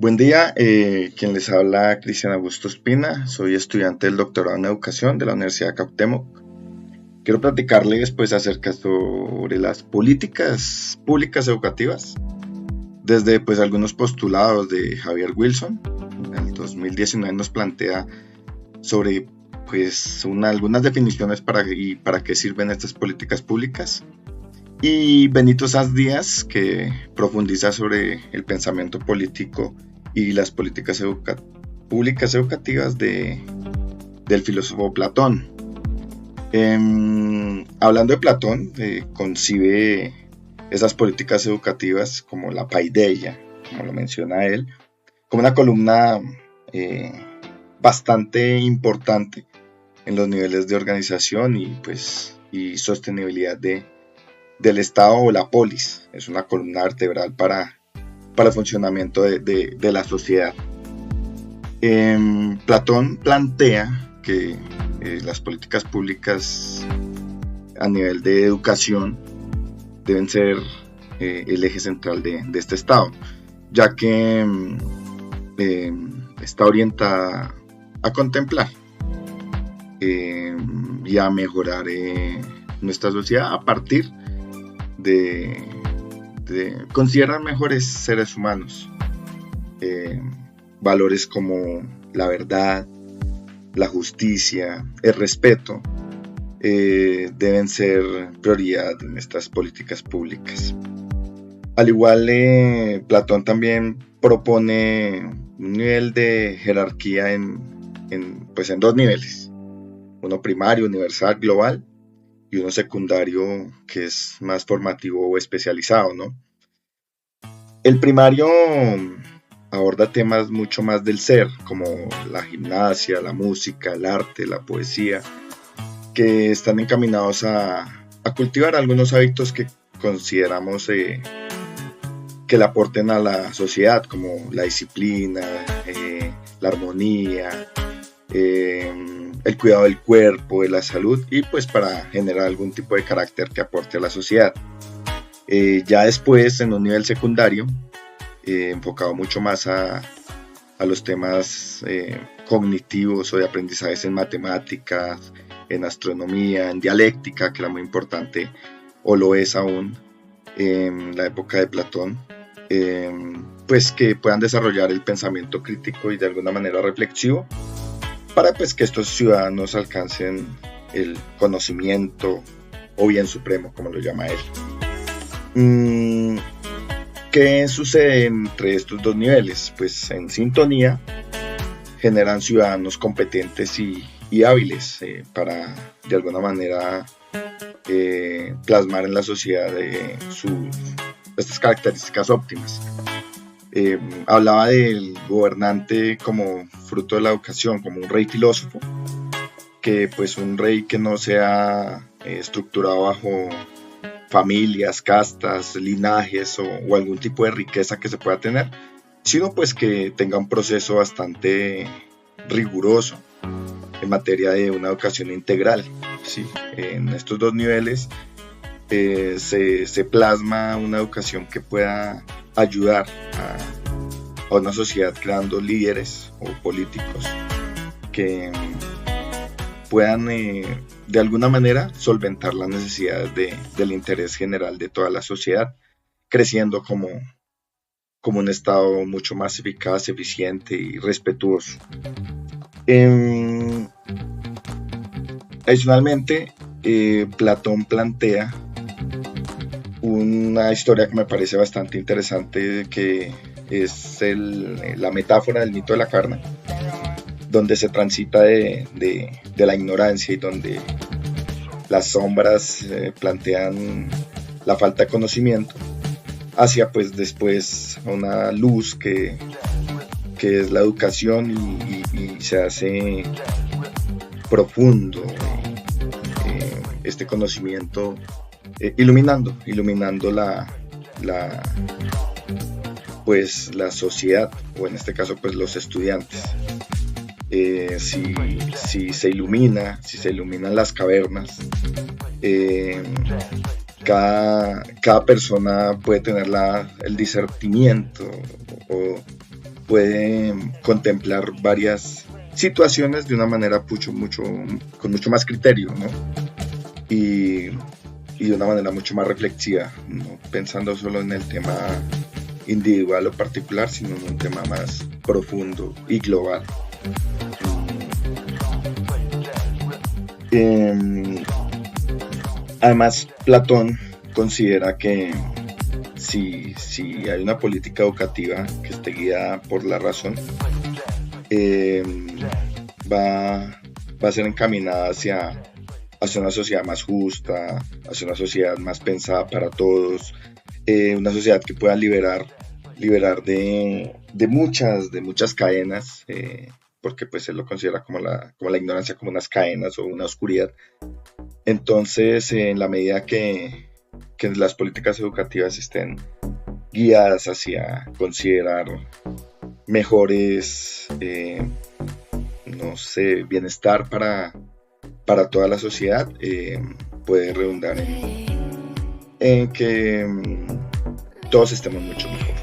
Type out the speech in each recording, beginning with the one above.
Buen día, quien les habla Cristian Augusto Espina, soy estudiante del doctorado en educación de la Universidad Cuauhtémoc. Quiero platicarles pues acerca sobre las políticas públicas educativas, desde pues algunos postulados de Javier Wilson. En el 2019 nos plantea sobre pues algunas definiciones para qué sirven estas políticas públicas. Y Benito Sanz Díaz, que profundiza sobre el pensamiento político y las políticas públicas educativas del filósofo Platón. Hablando de Platón, concibe esas políticas educativas como la paideia, como lo menciona él, como una columna bastante importante en los niveles de organización y sostenibilidad del Estado o la polis. Es una columna vertebral para el funcionamiento de la sociedad. Platón plantea que las políticas públicas a nivel de educación deben ser el eje central de este Estado, ya que está orientada a contemplar y a mejorar nuestra sociedad a partir de considerar mejores seres humanos, valores como la verdad, la justicia, el respeto, deben ser prioridad en estas políticas públicas. Al igual, Platón también propone un nivel de jerarquía en dos niveles: uno primario, universal, global, y uno secundario que es más formativo o especializado, ¿no? El primario aborda temas mucho más del ser, como la gimnasia, la música, el arte, la poesía, que están encaminados a cultivar algunos hábitos que consideramos que le aporten a la sociedad, como la disciplina, la armonía, el cuidado del cuerpo, de la salud, y pues para generar algún tipo de carácter que aporte a la sociedad. Ya después, en un nivel secundario, enfocado mucho más a los temas cognitivos o de aprendizajes en matemáticas, en astronomía, en dialéctica, que era muy importante o lo es aún en la época de Platón, pues que puedan desarrollar el pensamiento crítico y de alguna manera reflexivo, para pues que estos ciudadanos alcancen el conocimiento o bien supremo, como lo llama él. ¿Qué sucede entre estos dos niveles? Pues en sintonía generan ciudadanos competentes y hábiles para de alguna manera plasmar en la sociedad estas características óptimas. Hablaba del gobernante como fruto de la educación, como un rey filósofo, que pues un rey que no sea estructurado bajo familias, castas, linajes o algún tipo de riqueza que se pueda tener, sino pues que tenga un proceso bastante riguroso en materia de una educación integral, ¿sí? En estos dos niveles se plasma una educación que pueda ayudar a una sociedad, creando líderes o políticos que puedan de alguna manera solventar las necesidades del interés general de toda la sociedad, creciendo como un Estado mucho más eficaz, eficiente y respetuoso. Adicionalmente, Platón plantea una historia que me parece bastante interesante, que es la metáfora del mito de la caverna, donde se transita de la ignorancia y donde las sombras plantean la falta de conocimiento, hacia pues después una luz que es la educación y se hace profundo este conocimiento, iluminando la sociedad, o en este caso pues los estudiantes. Si se iluminan las cavernas, cada persona puede tener el discernimiento o puede contemplar varias situaciones de una manera con mucho más criterio, ¿no? Y de una manera mucho más reflexiva, no pensando solo en el tema individual o particular, sino en un tema más profundo y global. Además, Platón considera que si hay una política educativa que esté guiada por la razón, va a ser encaminada hacia una sociedad más justa, hacia una sociedad más pensada para todos, una sociedad que pueda liberar de muchas cadenas, porque pues él lo considera como la ignorancia, como unas cadenas o una oscuridad. Entonces, en la medida que las políticas educativas estén guiadas hacia considerar mejores, bienestar para toda la sociedad, puede redundar en que todos estemos mucho mejor.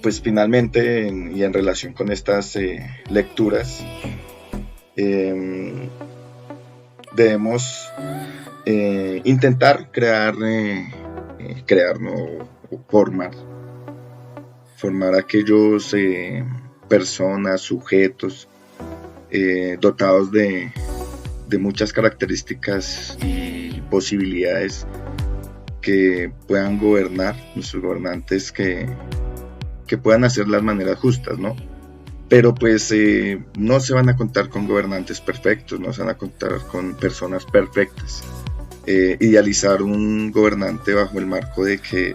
Pues finalmente, y en relación con estas lecturas, debemos intentar formar aquellos personas, sujetos dotados de muchas características y posibilidades que puedan gobernar, nuestros gobernantes que puedan hacer las maneras justas, ¿no? Pero pues no se van a contar con gobernantes perfectos, no se van a contar con personas perfectas. Idealizar un gobernante bajo el marco de que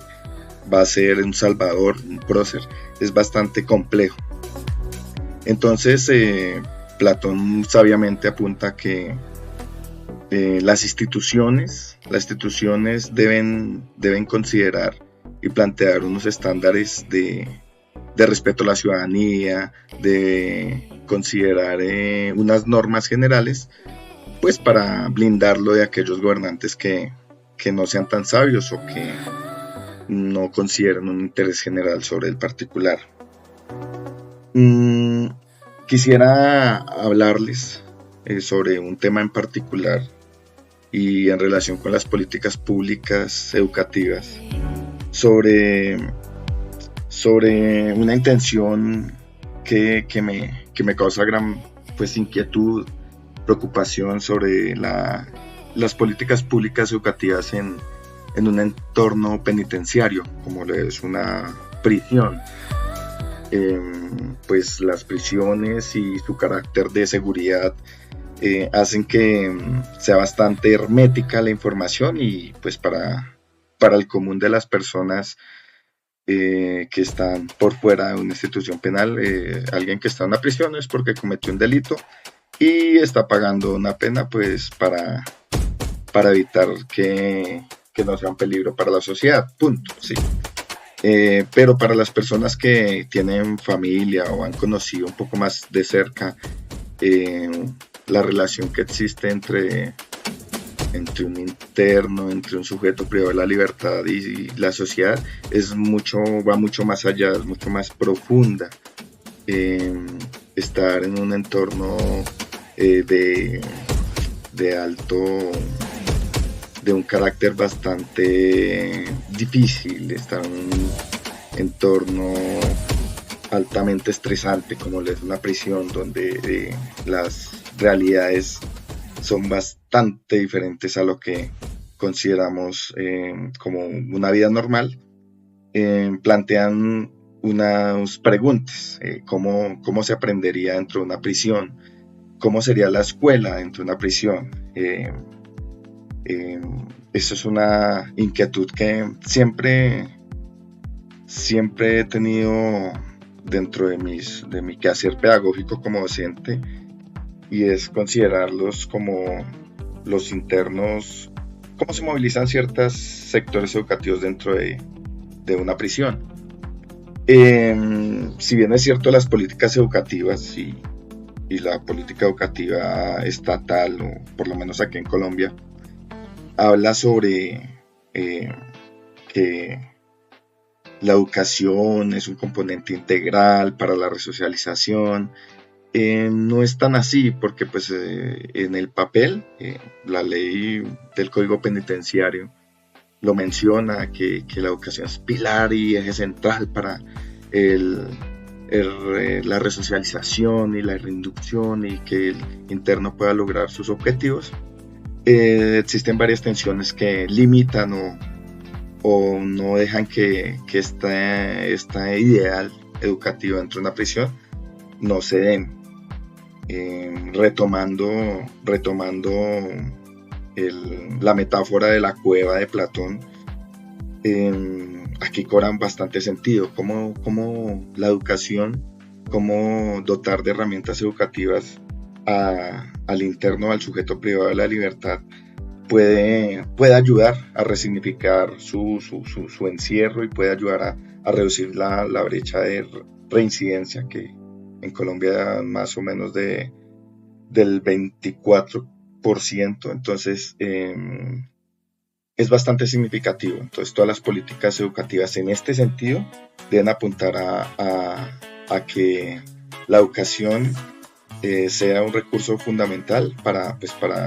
va a ser un salvador, un prócer, es bastante complejo. Entonces, Platón sabiamente apunta que las instituciones deben considerar y plantear unos estándares de respeto a la ciudadanía, de considerar unas normas generales, pues para blindarlo de aquellos gobernantes que no sean tan sabios o que no consideren un interés general sobre el particular. Quisiera hablarles sobre un tema en particular y en relación con las políticas públicas educativas, sobre una intención que me causa gran inquietud, preocupación sobre las políticas públicas educativas en un entorno penitenciario, como lo es una prisión. Pues las prisiones y su carácter de seguridad hacen que sea bastante hermética la información y pues para el común de las personas que están por fuera de una institución penal, alguien que está en una prisión es porque cometió un delito y está pagando una pena pues para evitar que no sea un peligro para la sociedad, punto, sí. Pero para las personas que tienen familia o han conocido un poco más de cerca la relación que existe entre un interno, entre un sujeto privado de la libertad y la sociedad, va mucho más allá, es mucho más profunda. Estar en un entorno de un carácter bastante difícil, estar en un entorno altamente estresante como es una prisión, donde las realidades son bastante diferentes a lo que consideramos como una vida normal. Plantean unas preguntas, ¿cómo se aprendería dentro de una prisión? ¿Cómo sería la escuela dentro de una prisión? Eso es una inquietud que siempre he tenido dentro de mi quehacer pedagógico como docente, y es considerarlos como los internos, cómo se movilizan ciertos sectores educativos dentro de una prisión. Si bien es cierto, las políticas educativas y la política educativa estatal, o por lo menos aquí en Colombia, habla sobre que la educación es un componente integral para la resocialización. No es tan así porque pues en el papel la ley del Código Penitenciario lo menciona que la educación es pilar y eje central para la resocialización y la reinducción y que el interno pueda lograr sus objetivos. Existen varias tensiones que limitan o no dejan que esta ideal educativa dentro de una prisión no se den. Retomando la metáfora de la cueva de Platón, aquí cobran bastante sentido, como la educación, cómo dotar de herramientas educativas al interno, al sujeto privado de la libertad, puede ayudar a resignificar su encierro y puede ayudar a reducir la brecha de reincidencia que en Colombia más o menos del 24%, entonces es bastante significativo. Entonces todas las políticas educativas en este sentido deben apuntar a que la educación sea un recurso fundamental para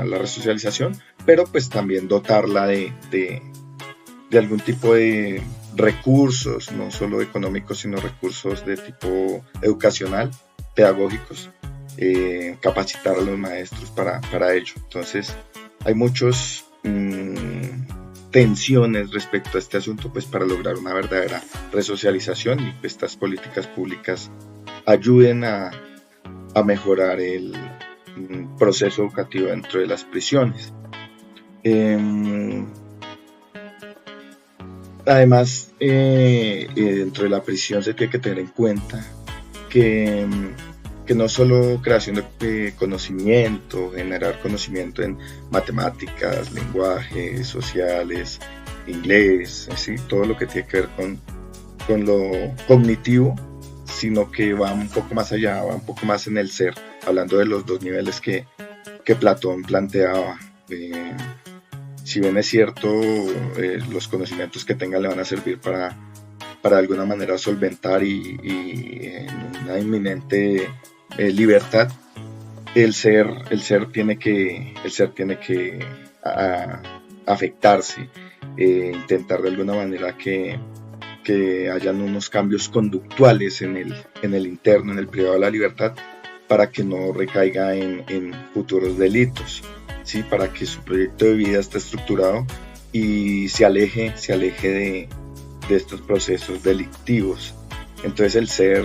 la resocialización, pero pues también dotarla de algún tipo de recursos, no solo económicos, sino recursos de tipo educacional, pedagógicos, capacitar a los maestros para ello. Entonces hay muchas tensiones respecto a este asunto, pues para lograr una verdadera resocialización y que estas políticas públicas ayuden a mejorar el proceso educativo dentro de las prisiones. Además, dentro de la prisión se tiene que tener en cuenta que no solo creación de conocimiento, generar conocimiento en matemáticas, lenguajes, sociales, inglés, ¿sí? Todo lo que tiene que ver con lo cognitivo, sino que va un poco más allá, va un poco más en el ser, hablando de los dos niveles que Platón planteaba. Si bien es cierto, los conocimientos que tenga le van a servir para de alguna manera solventar y en una inminente libertad, el ser tiene que afectarse, intentar de alguna manera que hayan unos cambios conductuales en el interno, en el privado de la libertad, para que no recaiga en futuros delitos, ¿sí? Para que su proyecto de vida esté estructurado y se aleje de estos procesos delictivos. Entonces el ser,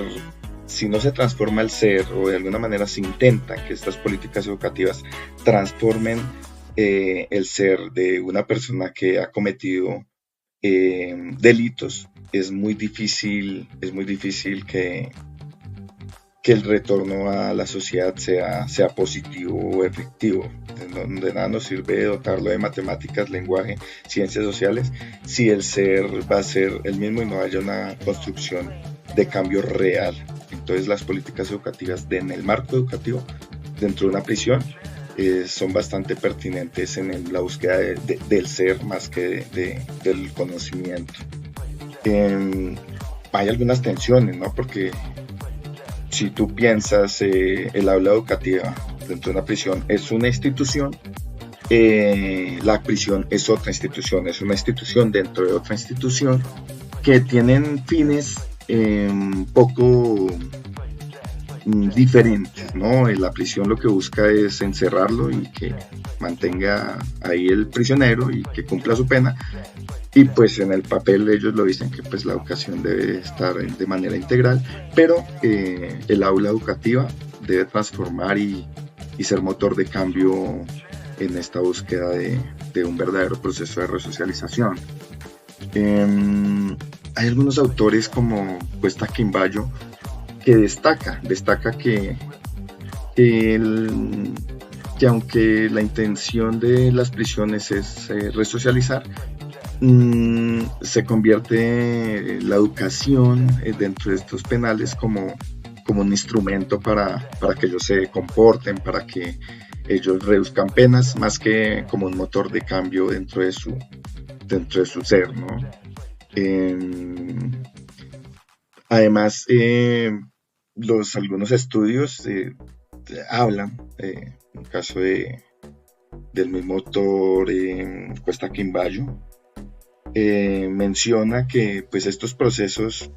si no se transforma el ser, o de alguna manera se intenta que estas políticas educativas transformen el ser de una persona que ha cometido delitos, es muy difícil que el retorno a la sociedad sea positivo o efectivo. De nada nos sirve dotarlo de matemáticas, lenguaje, ciencias sociales, si el ser va a ser el mismo y no haya una construcción de cambio real. Entonces las políticas educativas en el marco educativo dentro de una prisión son bastante pertinentes en la búsqueda del ser más que del conocimiento. Hay algunas tensiones, ¿no? Porque si tú piensas el aula educativa dentro de una prisión es una institución, la prisión es otra institución, es una institución dentro de otra institución que tienen fines un poco diferentes, ¿no? La prisión lo que busca es encerrarlo y que mantenga ahí el prisionero y que cumpla su pena, y pues en el papel ellos lo dicen que pues la educación debe estar de manera integral, pero el aula educativa debe transformar y ser motor de cambio en esta búsqueda de un verdadero proceso de resocialización. Hay algunos autores como Cuesta Quimbayo que destaca que aunque la intención de las prisiones es resocializar, se convierte la educación dentro de estos penales como un instrumento para que ellos se comporten, para que ellos reduzcan penas, más que como un motor de cambio dentro de su ser, ¿no? Además, algunos estudios hablan, en el caso del mismo autor Cuesta Quimbayo, menciona que pues estos procesos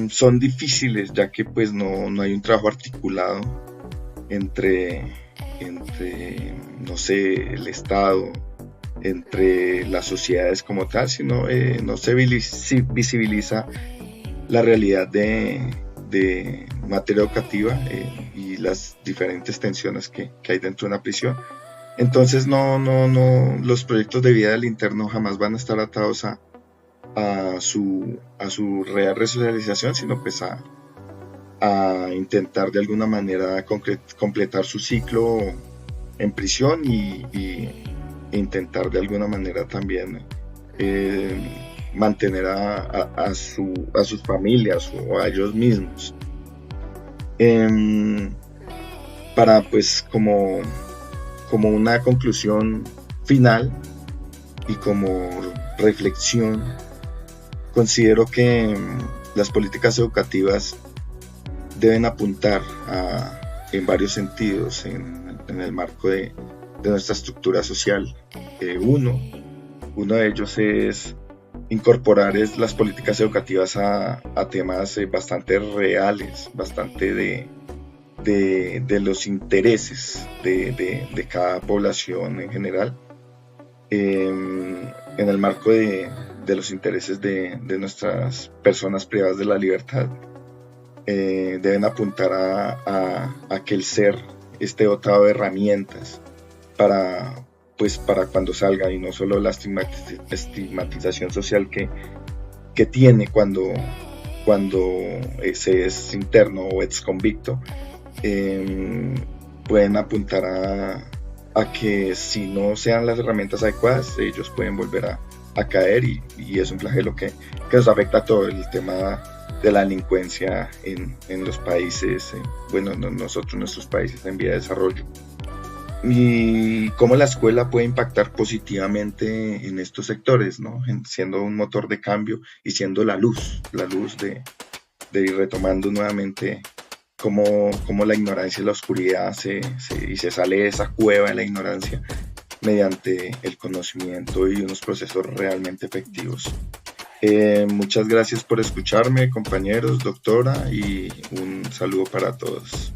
son difíciles, ya que pues no hay un trabajo articulado entre, no sé, el Estado, entre las sociedades como tal, sino no se visibiliza la realidad de materia educativa y las diferentes tensiones que hay dentro de una prisión. Entonces los proyectos de vida del interno jamás van a estar atados a su real resocialización, sino pues a intentar de alguna manera completar su ciclo en prisión e intentar de alguna manera también mantener a sus familias o a ellos mismos. Para pues como una conclusión final y como reflexión, considero que las políticas educativas deben apuntar en varios sentidos en el marco de nuestra estructura social. Uno de ellos es incorporar las políticas educativas a temas bastante reales, bastante de los intereses de cada población en general, en el marco de los intereses de nuestras personas privadas de la libertad. Deben apuntar a que el ser esté dotado de herramientas para cuando salga, y no solo la estigmatización social que tiene cuando se es interno o ex convicto. Pueden apuntar a que si no sean las herramientas adecuadas, ellos pueden volver a caer y es un flagelo que nos afecta a todo el tema de la delincuencia en los países, nuestros países en vía de desarrollo. Y cómo la escuela puede impactar positivamente en estos sectores, ¿no? Siendo un motor de cambio y siendo la luz de ir retomando nuevamente cómo la ignorancia y la oscuridad se sale de esa cueva de la ignorancia mediante el conocimiento y unos procesos realmente efectivos. Muchas gracias por escucharme, compañeros, doctora, y un saludo para todos.